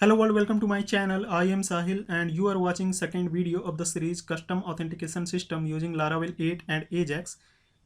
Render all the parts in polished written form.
Hello world, welcome to my channel. I am Sahil and you are watching second video of the series Custom Authentication System using Laravel 8 and Ajax.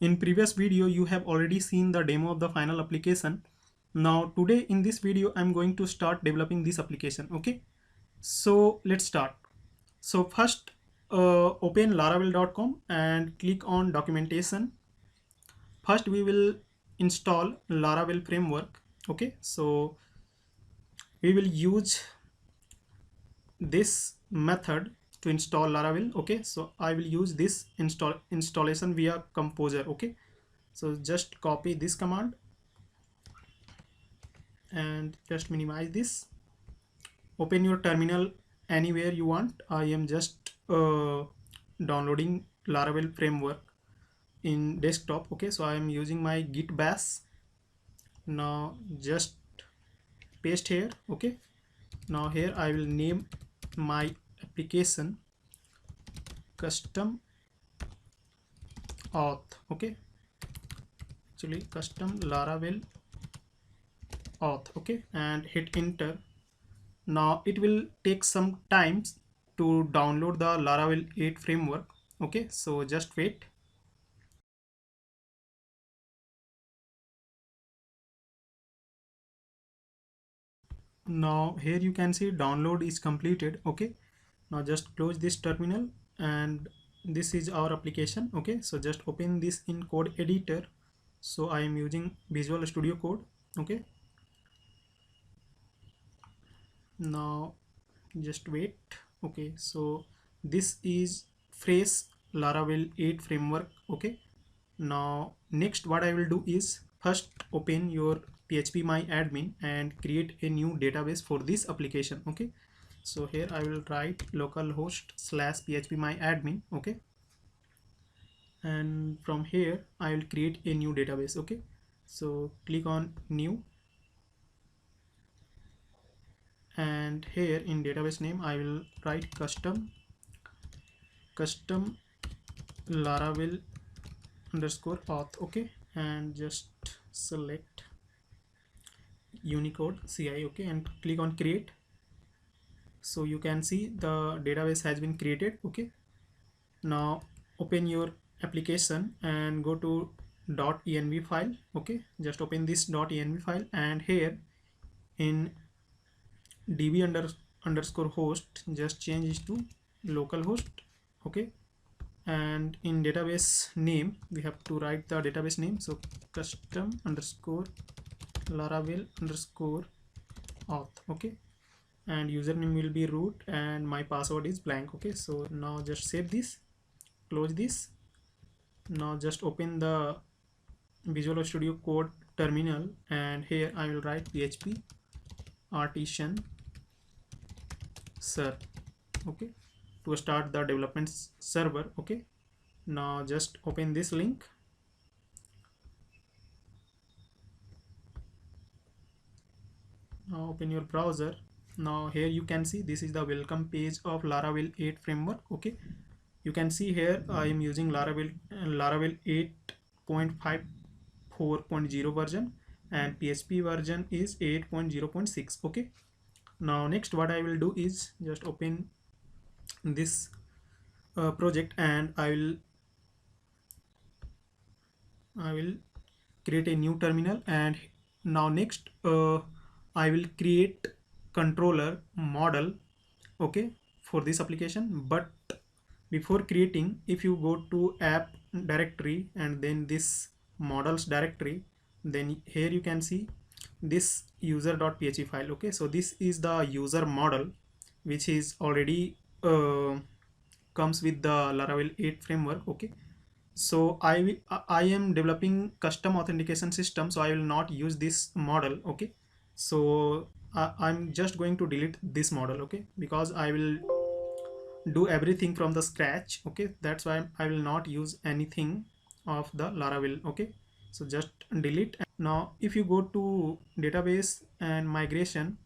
In previous video you have already seen the demo of the final application. Now today in this video I'm going to start developing this application. Okay, so let's start. So first open laravel.com and click on documentation. First we will install Laravel framework. Okay, so we will use this method to install Laravel. Okay, so I will use this installation via Composer. Okay, so just copy this command and just minimize this. Open your terminal anywhere you want. I am just downloading Laravel framework in desktop. Okay, so I am using my git bash. Now just paste here. Okay, now here I will name my application custom auth. Okay, actually custom Laravel auth. Okay, and hit enter. Now it will take some time to download the Laravel 8 framework. Okay, so just wait. Now here you can see download is completed. Okay, now just close this terminal and this is our application. Okay, so just open this in code editor. So I am using Visual Studio Code. Okay, now just wait. Okay, so this is fresh Laravel 8 framework. Okay, now next what I will do is first open your PHP my admin and create a new database for this application. Okay, so here I will write localhost / PHP my admin. Okay, and from here I will create a new database. Okay, so click on new and here in database name I will write custom Laravel underscore auth. Okay, and just select Unicode CI. Okay, and click on create. So you can see the database has been created. Okay, now open your application and go to .env file. Okay, just open this .env file and here in db underscore host just change it to localhost. Okay, and in database name we have to write the database name, so custom underscore Laravel underscore auth. Okay, and username will be root and my password is blank. Okay, so now just save this, close this. Now just open the Visual Studio Code terminal and here I will write php artisan serve. Okay, to start the development server. Okay, now just open this link. Now open your browser. Now here you can see this is the welcome page of Laravel 8 framework. Okay, you can see here I am using Laravel 8.54.0 version and PHP version is 8.0.6. Okay, now next what I will do is just open this project and I will create a new terminal and now next I will create controller model. Okay, for this application, but before creating, if you go to app directory and then this models directory, then here you can see this user.php file. Okay, so this is the user model which is already comes with the Laravel 8 framework. Okay, so I am developing custom authentication system, so I will not use this model. Okay, so I'm just going to delete this model. Okay, because I will do everything from the scratch. Okay, that's why I will not use anything of the Laravel. Okay, so just delete. Now if you go to database and migration,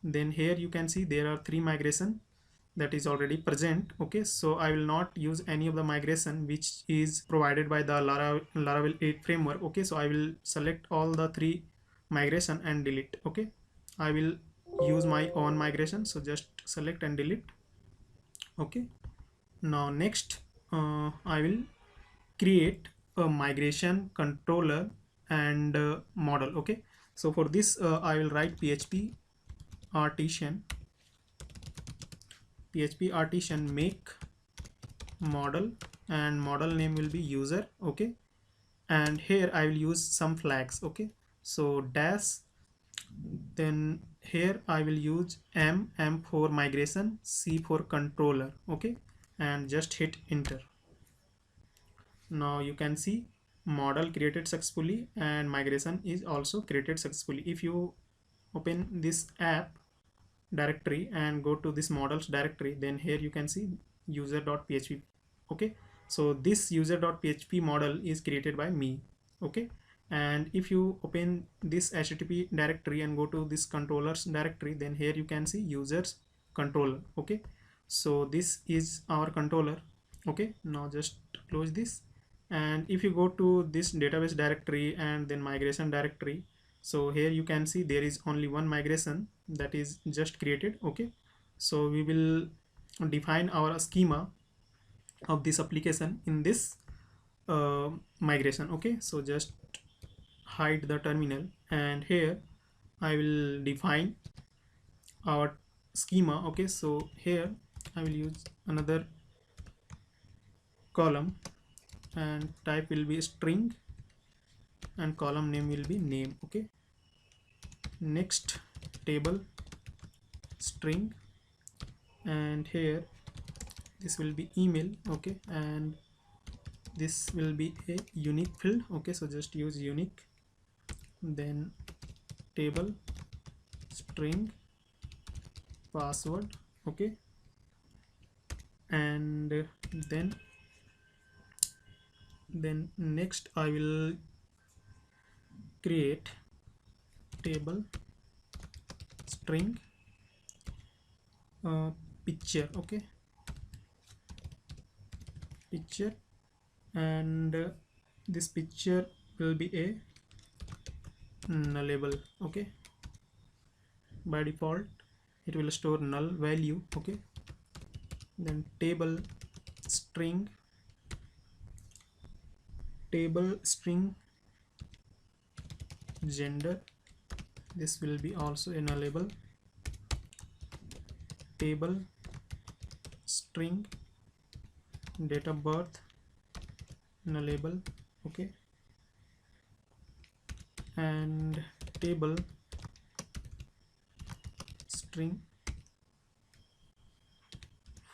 then here you can see there are 3 migration that is already present. Okay, so I will not use any of the migration which is provided by the Laravel 8 framework. Okay, so I will select all the 3 migration and delete. Okay, I will use my own migration, so just select and delete. Okay, now next I will create a migration controller and model. Okay, so for this I will write php artisan make model, and model name will be user. Okay, and here I will use some flags. Okay, so dash, then here I will use m for migration, c for controller. Okay, and just hit enter. Now you can see model created successfully and migration is also created successfully. If you open this app directory and go to this models directory, then here you can see user.php. Okay, so this user.php model is created by me. Okay, and if you open this http directory and go to this controllers directory, then here you can see users controller. Okay, so this is our controller. Okay, now just close this, and if you go to this database directory and then migration directory, so here you can see there is only one migration that is just created. Okay, so we will define our schema of this application in this migration. Okay, so just hide the terminal, and here I will define our schema. Okay, so here I will use another column, and type will be string, and column name will be name. Okay, next table string, and here this will be email. Okay, and this will be a unique field. Okay, so just use unique, then table string password. Okay, and then next I will create table string picture. Okay, picture, and this picture will be a nullable. Okay, by default it will store null value. Okay, then table string gender, this will be also a nullable. Table string date of birth nullable. Okay, and table string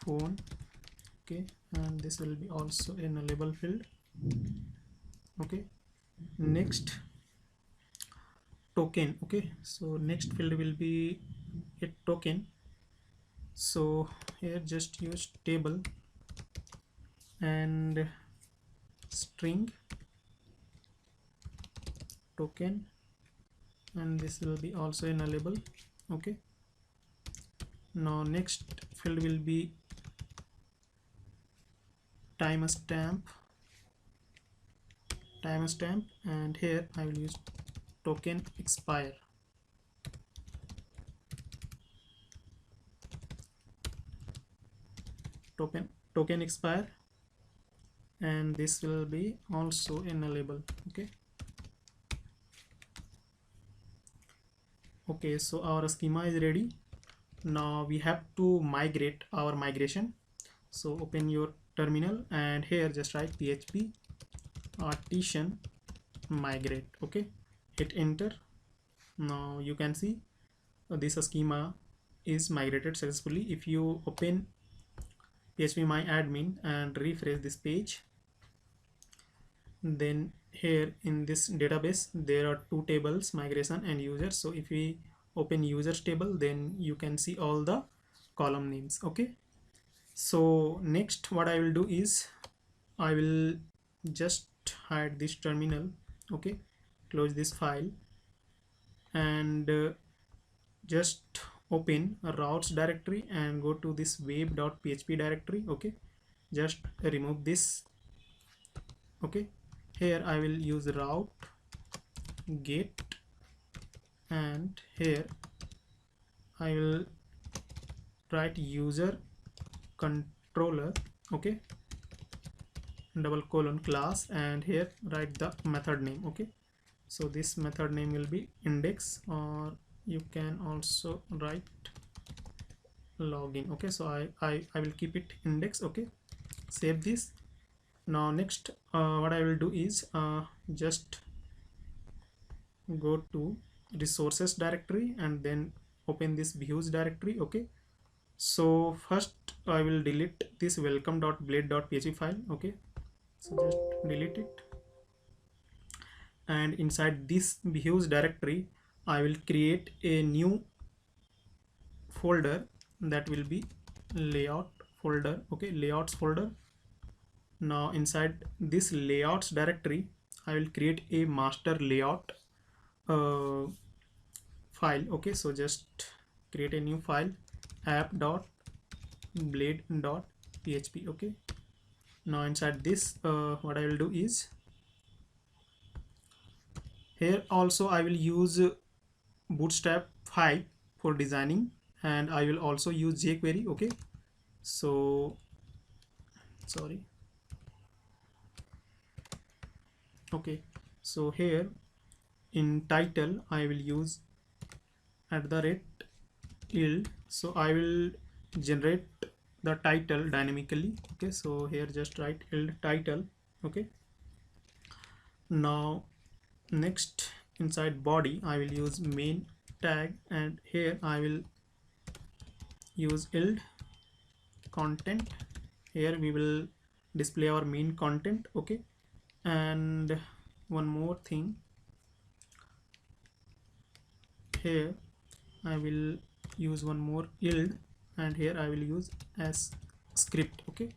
phone. Okay, and this will be also a nullable field. Okay, next token. Okay, so next field will be a token, so here just use table and string token, and this will be also a nullable. Okay, now next field will be timestamp, and here I will use token expire. Token expire, and this will be also a nullable. Okay, so our schema is ready. Now we have to migrate our migration. So open your terminal, and here just write php artisan migrate. Okay, hit enter. Now you can see this schema is migrated successfully. If you open phpMyAdmin and refresh this page, then here in this database there are two tables, migration and users. So if we open users table, then you can see all the column names. Okay, so next what I will do is I will just hide this terminal. Okay, close this file, and just open a routes directory and go to this web.php directory. Okay, just remove this. Okay, here I will use route get, and here I will write user controller, okay, double colon class, and here write the method name. Okay, so this method name will be index, or you can also write login. Okay, so I will keep it index. Okay, save this. Now next what I will do is just go to resources directory and then open this views directory. Okay, so first I will delete this welcome.blade.php file. Okay, so just delete it, and inside this views directory I will create a new folder that will be layout folder. Okay, layouts folder. Now inside this layouts directory I will create a master layout uh, file. Okay, so just create a new file, app.blade.php. okay, now inside this what I will do is, here also I will use bootstrap 5 for designing, and I will also use jQuery. Okay, so sorry. Okay, so here in title I will use @yield, so I will generate the title dynamically. Okay, so here just write yield title. Okay, now next inside body I will use main tag, and here I will use yield content. Here we will display our main content. Okay, and one more thing, here I will use one more yield, and here I will use as script. Okay,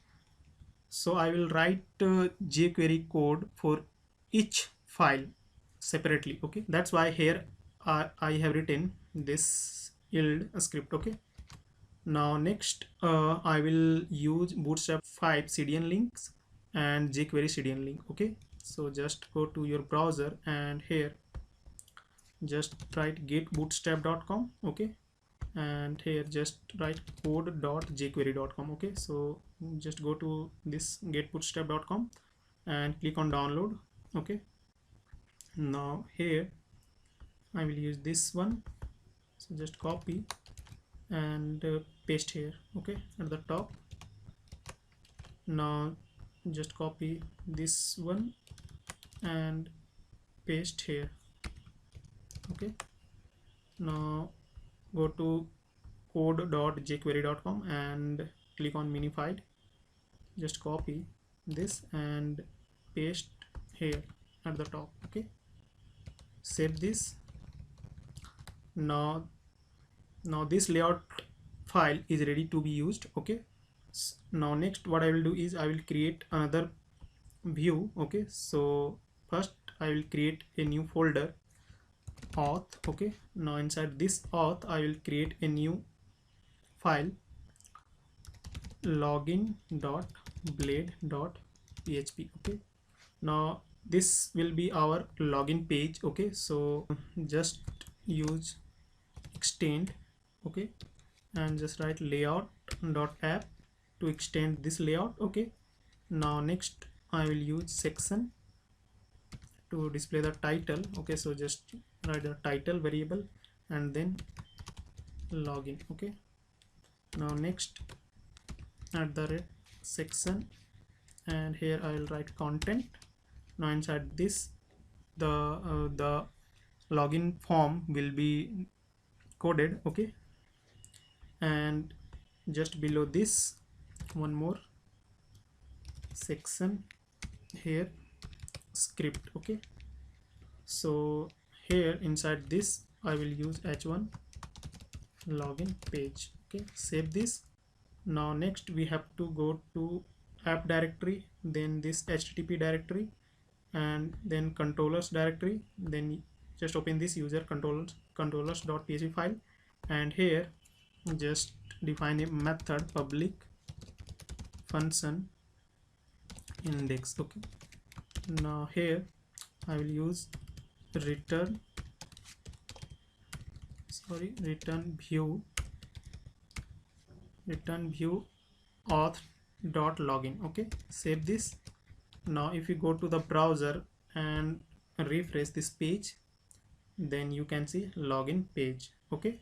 so I will write jQuery code for each file separately. Okay, that's why here I have written this yield script. Okay, now next I will use bootstrap 5 CDN links and jQuery CDN link. Okay, so just go to your browser and here just write getbootstrap.com. okay, and here just write code.jquery.com. okay, so just go to this getbootstrap.com and click on download. Okay, now here I will use this one, so just copy and paste here. Okay, at the top. Now just copy this one and paste here. Okay, now go to code.jquery.com and click on minified. Just copy this and paste here at the top. Okay, save this. Now this layout file is ready to be used. Okay, now next what I will do is I will create another view. Okay, so first I will create a new folder, auth. Okay, now inside this auth I will create a new file, login.blade.php. okay, now this will be our login page. Okay, so just use extend. Okay, and just write layout.app to extend this layout. Okay, now next I will use section to display the title. Okay, so just write the title variable and then login. Okay, now next at the red section, and here I will write content. Now inside this the login form will be coded. Okay, and just below this one more section, here script. Okay, so here inside this I will use h1 login page. Okay, save this. Now next we have to go to app directory, then this http directory, and then controllers directory. Then just open this user controllers.php file, and here just define a method public function index. Okay, now here I will use return view return view auth dot login. Okay, save this. Now if you go to the browser and refresh this page, then you can see login page. Okay,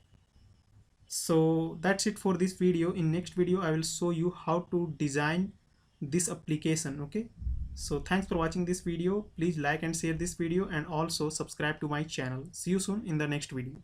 so that's it for this video. In next video I will show you how to design this application. Okay, so thanks for watching this video. Please like and share this video and also subscribe to my channel. See you soon in the next video.